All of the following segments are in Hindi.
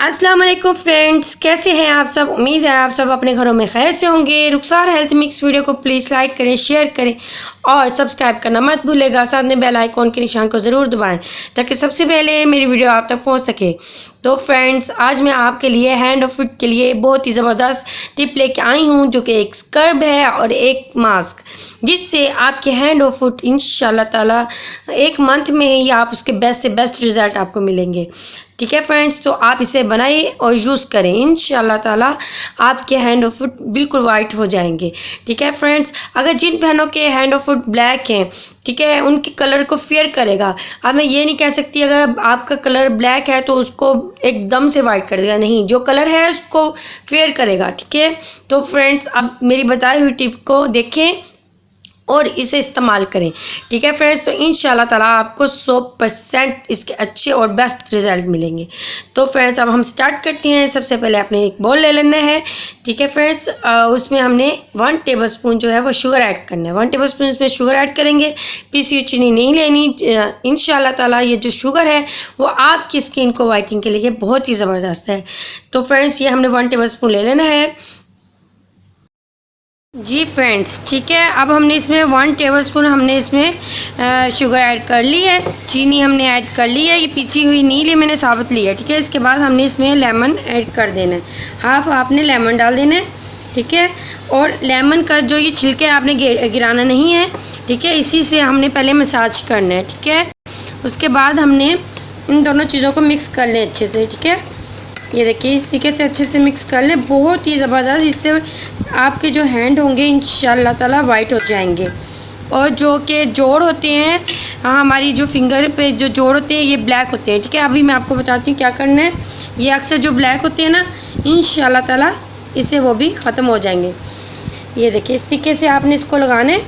अस्सलाम वालेकुम फ्रेंड्स, कैसे हैं आप सब। उम्मीद है आप सब अपने घरों में खैर से होंगे। रुखसार हेल्थ मिक्स वीडियो को प्लीज़ लाइक करें, शेयर करें और सब्सक्राइब करना मत भूलेगा। साथ में बेल आइकॉन के निशान को ज़रूर दबाएं ताकि सबसे पहले मेरी वीडियो आप तक पहुंच सके। तो फ्रेंड्स, आज मैं आपके लिए हैंड और फुट के लिए बहुत ही ज़बरदस्त टिप लेके आई हूँ, जो कि एक स्क्रब है और एक मास्क, जिससे आपके हैंड और फुट इंशाल्लाह ताला एक मंथ में ही आप उसके बेस्ट से बेस्ट रिज़ल्ट आपको मिलेंगे। ठीक है फ्रेंड्स, तो आप इसे बनाइए और यूज़ करें। इंशाल्लाह ताला आपके हैंड और फुट बिल्कुल वाइट हो जाएंगे। ठीक है फ्रेंड्स, अगर जिन बहनों के हैंड और फुट ब्लैक हैं, ठीक है, उनके कलर को फेयर करेगा। अब मैं ये नहीं कह सकती अगर आपका कलर ब्लैक है तो उसको एकदम से वाइट कर देगा, नहीं, जो कलर है उसको फेयर करेगा। ठीक है, तो फ्रेंड्स अब मेरी बताई हुई टिप को देखें और इसे इस्तेमाल करें। ठीक है फ्रेंड्स, तो इंशाल्लाह ताला आपको 100% इसके अच्छे और बेस्ट रिज़ल्ट मिलेंगे। तो फ्रेंड्स अब हम स्टार्ट करते हैं। सबसे पहले आपने एक बाउल ले लेना है। ठीक है फ्रेंड्स, उसमें हमने 1 टेबलस्पून जो है वो शुगर ऐड करना है। 1 टेबलस्पून इसमें शुगर ऐड करेंगे। पीसी हुई चीनी नहीं लेनी। इंशाल्लाह ताला ये जो शुगर है वो आपकी स्किन को वाइटनिंग के लिए बहुत ही ज़बरदस्त है। तो फ्रेंड्स ये हमने 1 टेबलस्पून ले लेना है। जी फ्रेंड्स, ठीक है, अब हमने इसमें 1 टेबलस्पून हमने इसमें शुगर ऐड कर ली है। चीनी हमने ऐड कर ली है, ये पीसी हुई नहीं ली, मैंने साबुत ली है। ठीक है, इसके बाद हमने इसमें लेमन ऐड कर देना है। हाफ आपने लेमन डाल देना है। ठीक है, और लेमन का जो ये छिलके आपने गिराना नहीं है। ठीक है, इसी से हमने पहले मसाज करना है। ठीक है, उसके बाद हमने इन दोनों चीज़ों को मिक्स कर लें अच्छे से। ठीक है, ये देखिए इस तरीके से अच्छे से मिक्स कर लें, बहुत ही ज़बरदस्त। इससे आपके जो हैंड होंगे इंशाल्लाह ताला वाइट हो जाएंगे। और जो कि जोड़ होते हैं, हमारी जो फिंगर पे जो जोड़ होते हैं ये ब्लैक होते हैं। ठीक है, अभी मैं आपको बताती हूँ क्या करना है। ये अक्सर जो ब्लैक होते हैं ना, इंशाल्लाह ताला इससे वो भी ख़त्म हो जाएंगे। ये देखिए इस तरीके से आपने इसको लगाना है,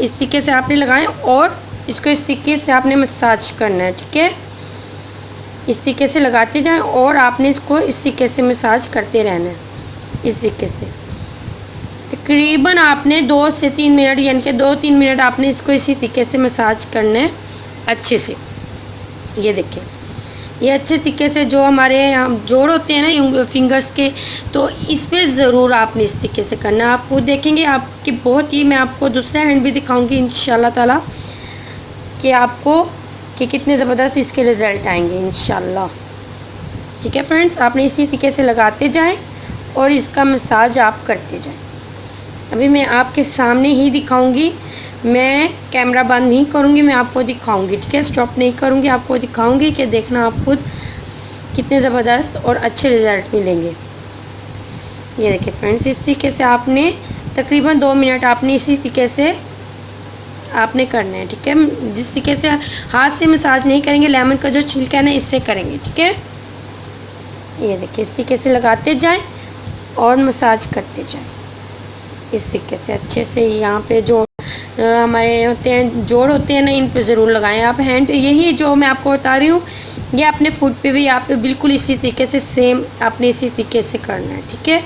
इस तरीके से आपने लगाएं और इसको इस तरीके से आपने मसाज करना है। ठीक है, इस तरीके से लगाते जाएं और आपने इसको इस तरीके से मसाज करते रहना है। इस तरीके से तकरीबन आपने 2 से 3 मिनट, यानी कि 2-3 मिनट आपने इसको इसी तरीके से मसाज करना है अच्छे से। ये देखिए ये अच्छे तरीके से जो हमारे यहाँ जोड़ होते हैं ना फिंगर्स के, तो इस पर ज़रूर आपने इस तरीके से करना है। आप खुद देखेंगे आपकी बहुत ही, मैं आपको दूसरा हैंड भी दिखाऊँगी इंशाल्लाह ताला कि आपको कि कितने ज़बरदस्त इसके रिज़ल्ट आएंगे इंशाल्लाह। ठीक है फ्रेंड्स, आपने इसी तरीके से लगाते जाएं और इसका मसाज आप करते जाएं। अभी मैं आपके सामने ही दिखाऊंगी, मैं कैमरा बंद नहीं करूंगी, मैं आपको दिखाऊंगी। ठीक है, स्टॉप नहीं करूंगी, आपको दिखाऊंगी कि देखना आप खुद कितने ज़बरदस्त और अच्छे रिज़ल्ट मिलेंगे। ये देखिए फ्रेंड्स, इस तरीके से आपने तकरीबन 2 मिनट आपने इसी तरीके से आपने करना है। ठीक है, जिस तरीके से हाथ से मसाज नहीं करेंगे, लेमन का जो छिलका है ना इससे करेंगे। ठीक है, ये देखिए इस तरीके से लगाते जाएं और मसाज करते जाएं इस तरीके से अच्छे से। यहाँ पे जो हमारे होते हैं जोड़ होते हैं ना, इन पे ज़रूर लगाएं आप हैंड। यही जो मैं आपको बता रही हूँ ये अपने फुट पे भी आप बिल्कुल इसी तरीके से सेम आपने इसी तरीके से करना है। ठीक है,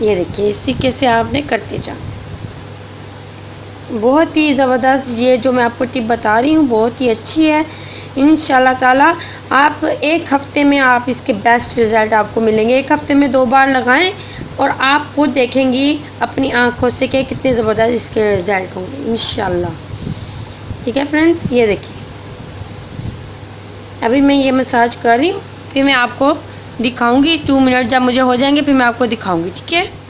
ये देखिए इस तरीके से आपने करते जाना। बहुत ही ज़बरदस्त ये जो मैं आपको टिप बता रही हूँ बहुत ही अच्छी है। इंशाल्लाह ताला आप 1 हफ़्ते में आप इसके बेस्ट रिज़ल्ट आपको मिलेंगे। 1 हफ़्ते में 2 बार लगाएं और आप खुद देखेंगी अपनी आँखों से कि कितने ज़बरदस्त इसके रिज़ल्ट होंगे इंशाल्लाह। ठीक है फ्रेंड्स, ये देखिए अभी मैं ये मसाज कर रही हूँ, फिर मैं आपको दिखाऊँगी। 2 मिनट जब मुझे हो जाएंगे फिर मैं आपको दिखाऊँगी। ठीक है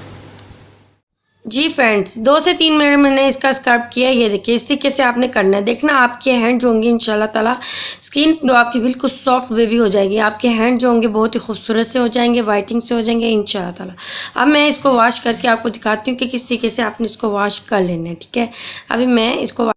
जी फ्रेंड्स, 2 से 3 मिनट मैंने इसका स्क्रब किया। ये देखिए इस तरीके से आपने करना है। देखना आपके हैंड जो होंगे इंशाल्लाह ताला स्किन जो आपकी बिल्कुल सॉफ्ट बेबी हो जाएगी। आपके हैंड जो होंगे बहुत ही खूबसूरत से हो जाएंगे, वाइटिंग से हो जाएंगे इंशाल्लाह ताला। अब मैं इसको वॉश करके आपको दिखाती हूँ कि किस तरीके से आपने इसको वॉश कर लेना है। ठीक है, अभी मैं इसको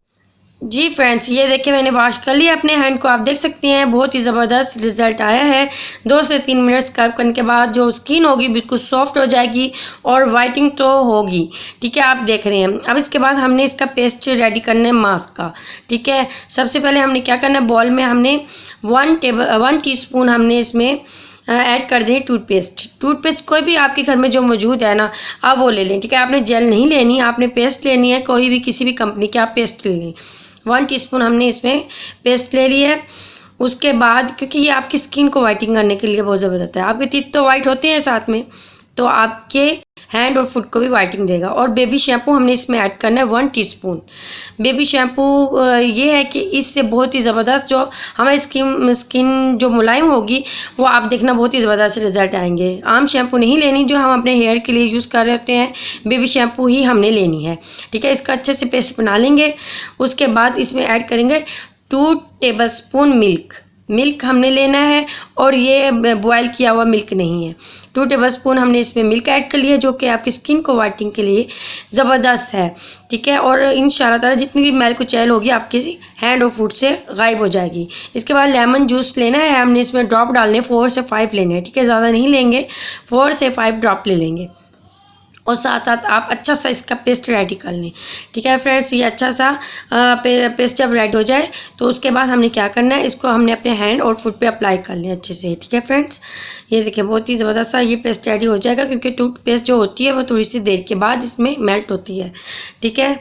जी फ्रेंड्स, ये देखिए मैंने वॉश कर लिया अपने हैंड को। आप देख सकते हैं बहुत ही ज़बरदस्त रिज़ल्ट आया है। 2 से 3 मिनट स्क्रब करने के बाद जो स्किन होगी बिल्कुल सॉफ्ट हो जाएगी और वाइटिंग तो होगी। ठीक है, आप देख रहे हैं। अब इसके बाद हमने इसका पेस्ट रेडी करना है मास्क का। ठीक है, सबसे पहले हमने क्या करना है, बॉल में हमने 1 टीस्पून हमने इसमें ऐड कर दें टूथपेस्ट कोई भी आपके घर में जो मौजूद है ना, आप वो ले लें। ठीक है, आपने जेल नहीं लेनी, आपने पेस्ट लेनी है, कोई भी किसी भी कंपनी की आप पेस्ट ले लें। 1 टीस्पून हमने इसमें पेस्ट ले लिया है उसके बाद क्योंकि ये आपकी स्किन को वाइटिंग करने के लिए बहुत ज़बरदस्त है। आपके टीथ तो वाइट होते हैं साथ में, तो आपके हैंड और फुट को भी वाइटिंग देगा। और बेबी शैम्पू हमने इसमें ऐड करना है 1 टीस्पून। बेबी शैम्पू ये है कि इससे बहुत ही ज़बरदस्त जो हमारी स्किन जो मुलायम होगी वो आप देखना बहुत ही ज़बरदस्त रिजल्ट आएंगे। आम शैम्पू नहीं लेनी जो हम अपने हेयर के लिए यूज़ कर रहे होते हैं, बेबी शैम्पू ही हमने लेनी है, ठीक है। इसका अच्छे से पेस्ट बना लेंगे। उसके बाद इसमें ऐड करेंगे 2 टेबलस्पून मिल्क हमने लेना है, और ये बॉयल किया हुआ मिल्क नहीं है। 2 टेबलस्पून हमने इसमें मिल्क ऐड कर लिया, जो कि आपकी स्किन को वाइटनिंग के लिए ज़बरदस्त है, ठीक है। और इंशाल्लाह ताला जितनी भी मैल कुचैल होगी आपके हैंड और फुट से गायब हो जाएगी। इसके बाद लेमन जूस लेना है, हमने इसमें ड्रॉप डालने 4 से 5 लेने हैं, ठीक है। ज़्यादा नहीं लेंगे, 4 से 5 ड्रॉप ले लेंगे। और साथ साथ आप अच्छा सा इसका पेस्ट रेडी कर लें, ठीक है फ्रेंड्स। ये अच्छा सा पेस्ट जब रेडी हो जाए तो उसके बाद हमने क्या करना है, इसको हमने अपने हैंड और फुट पे अप्लाई कर लें अच्छे से, ठीक है फ्रेंड्स। ये देखिए बहुत ही ज़बरदस्त सा ये पेस्ट रेडी हो जाएगा, क्योंकि टूथपेस्ट जो होती है वो थोड़ी सी देर के बाद इसमें मेल्ट होती है, ठीक है।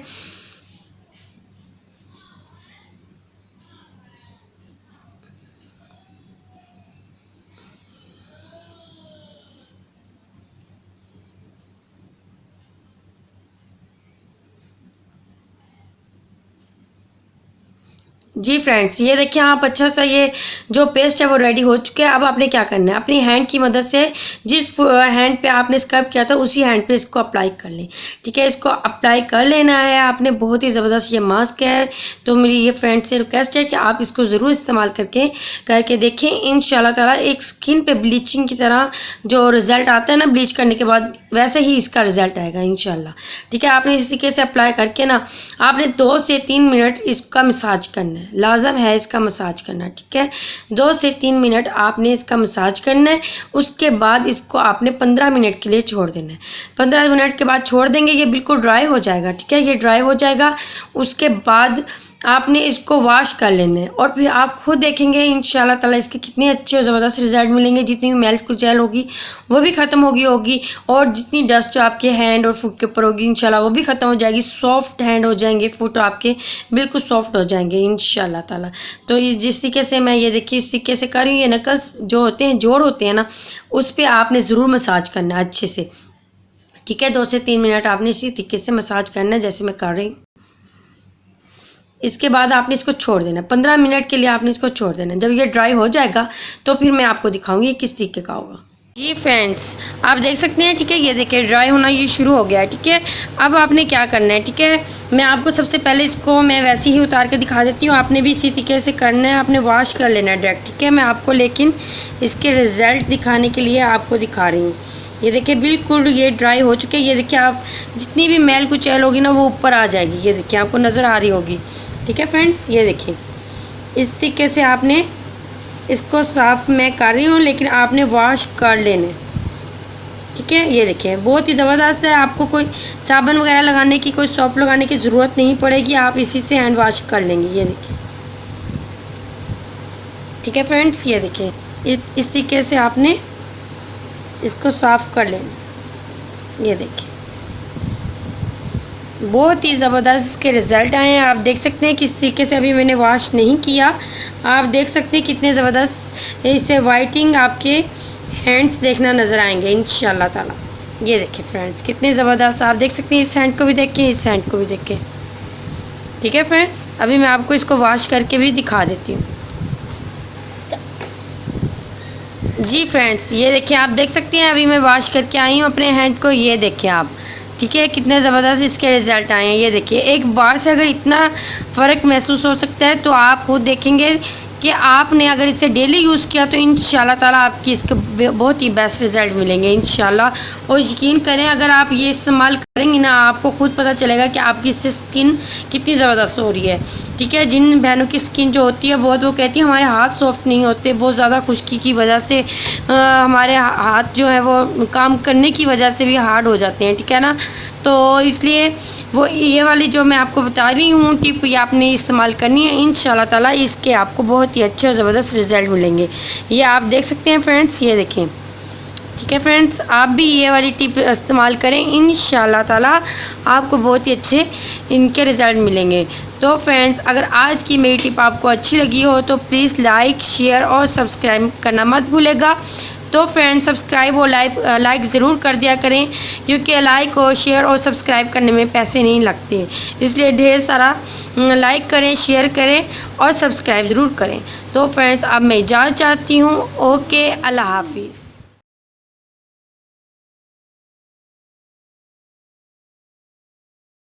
जी फ्रेंड्स, ये देखिए आप अच्छा सा ये जो पेस्ट है वो रेडी हो चुके हैं। अब आपने क्या करना है, अपनी हैंड की मदद से जिस हैंड पे आपने स्क्रब किया था उसी हैंड पे इसको अप्लाई कर लें, ठीक है। इसको अप्लाई कर लेना है आपने। बहुत ही ज़बरदस्त ये मास्क है, तो मेरी ये फ्रेंड से रिक्वेस्ट है कि आप इसको ज़रूर इस्तेमाल करके देखें। इंशाल्लाह ताला एक स्किन पे ब्लीचिंग की तरह जो रिज़ल्ट आता है ना ब्लीच करने के बाद, वैसे ही इसका रिज़ल्ट आएगा इंशाल्लाह, ठीक है। आपने इस तरीके से अप्लाई करके ना आपने 2 से 3 मिनट इसका मसाज करना है, लाजम है इसका मसाज करना, ठीक है। 2 से 3 मिनट आपने इसका मसाज करना है। उसके बाद इसको आपने 15 मिनट के लिए छोड़ देना है। 15 मिनट के बाद छोड़ देंगे, ये बिल्कुल ड्राई हो जाएगा, ठीक है। ये ड्राई हो जाएगा, उसके बाद आपने इसको वॉश कर लेना है, और फिर आप खुद देखेंगे इंशाल्लाह ताला इसके कितने अच्छे और ज़बरदस्त रिजल्ट मिलेंगे। जितनी भी मैल कुचैल होगी वो भी ख़त्म होगी, और जितनी डस्ट जो आपके हैंड और फुट के ऊपर होगी इंशाल्लाह वो भी ख़त्म हो जाएगी। सॉफ्ट हैंड हो जाएंगे, फुट आपके बिल्कुल सॉफ्ट हो जाएंगे इंशाल्लाह ताला। तो जिस तरीके से मैं ये देखिए इस तरीके से कर रही हूँ, ये नकल्स जो होते हैं, जोड़ होते हैं ना, उस पर आपने ज़रूर मसाज करना है अच्छे से, ठीक है। 2 से 3 मिनट आपने इसी तरीके से मसाज करना है जैसे मैं कर रही हूँ। इसके बाद आपने इसको छोड़ देना, 15 मिनट के लिए आपने इसको छोड़ देना। जब ये ड्राई हो जाएगा तो फिर मैं आपको दिखाऊंगी किस तरीके का होगा। जी फ्रेंड्स, आप देख सकते हैं, ठीक है। ये देखिए ड्राई होना ये शुरू हो गया है, ठीक है। अब आपने क्या करना है, ठीक है। मैं आपको सबसे पहले इसको मैं वैसे ही उतार के दिखा देती हूँ, आपने भी इसी तरीके से करना है। आपने वॉश कर लेना है डायरेक्ट, ठीक है। मैं आपको लेकिन इसके रिज़ल्ट दिखाने के लिए आपको दिखा रही हूँ। ये देखिए बिल्कुल ये ड्राई हो चुके हैं। ये देखिए आप जितनी भी मैल कुचैल होगी ना वो ऊपर आ जाएगी, ये देखिए आपको नज़र आ रही होगी, ठीक है फ्रेंड्स। ये देखिए इस तरीके से आपने इसको साफ़ मैं कर रही हूँ, लेकिन आपने वॉश कर लेना, ठीक है। ये देखिए बहुत ही ज़बरदस्त है। आपको कोई साबुन वगैरह लगाने की, कोई सॉप लगाने की ज़रूरत नहीं पड़ेगी, आप इसी से हैंड वॉश कर लेंगे। ये देखिए, ठीक है फ्रेंड्स। ये देखिए इस तरीके से आपने इसको साफ़ कर लेना। ये देखिए बहुत ही ज़बरदस्त इसके रिज़ल्ट आए हैं। आप देख सकते हैं किस तरीके से, अभी मैंने वॉश नहीं किया, आप देख सकते हैं कितने ज़बरदस्त इससे वाइटिंग आपके हैंड्स देखना नज़र आएंगे इंशाल्लाह ताला। ये देखिए फ्रेंड्स कितने ज़बरदस्त, आप देख सकते हैं। इस हैंड को भी देखें, इस हैंड को भी देखें, ठीक है फ्रेंड्स। अभी मैं आपको इसको वॉश करके भी दिखा देती हूँ। जी फ्रेंड्स, ये देखिए आप देख सकते हैं, अभी मैं वॉश करके आई हूँ अपने हैंड को। ये देखिए आप, ठीक है, कितने ज़बरदस्त इसके रिज़ल्ट आए हैं। ये देखिए एक बार से अगर इतना फ़र्क महसूस हो सकता है तो आप खुद देखेंगे कि आपने अगर इसे डेली यूज़ किया तो इंशाल्लाह ताला आपकी इसके बहुत ही बेस्ट रिज़ल्ट मिलेंगे इंशाल्लाह। और यकीन करें अगर आप ये इस्तेमाल करेंगी ना, आपको खुद पता चलेगा कि आपकी इससे स्किन कितनी ज़बरदस्त हो रही है, ठीक है। जिन बहनों की स्किन जो होती है बहुत, वो कहती है हमारे हाथ सॉफ्ट नहीं होते, बहुत ज़्यादा खुश्की की वजह से हमारे हाथ जो है वो काम करने की वजह से भी हार्ड हो जाते हैं, ठीक है ना। तो इसलिए वो ये वाली जो मैं आपको बता रही हूँ टिप, ये आपने इस्तेमाल करनी है इंशाल्लाह ताला। इसके आपको बहुत ही अच्छे और ज़बरदस्त रिज़ल्ट मिलेंगे। ये आप देख सकते हैं फ्रेंड्स, ये देखें ठीक है फ्रेंड्स, आप भी ये वाली टिप इस्तेमाल करें, इंशाल्लाह ताला आपको बहुत ही अच्छे इनके रिज़ल्ट मिलेंगे। तो फ्रेंड्स, अगर आज की मेरी टिप आपको अच्छी लगी हो तो प्लीज़ लाइक, शेयर और सब्सक्राइब करना मत भूलेगा। तो फ्रेंड्स, सब्सक्राइब और लाइक ज़रूर कर दिया करें, क्योंकि लाइक और शेयर और सब्सक्राइब करने में पैसे नहीं लगते, इसलिए ढेर सारा लाइक करें, शेयर करें और सब्सक्राइब ज़रूर करें। तो फ्रेंड्स, अब मैं इजाज़त चाहती हूँ। ओके, अल्लाह हाफिज़।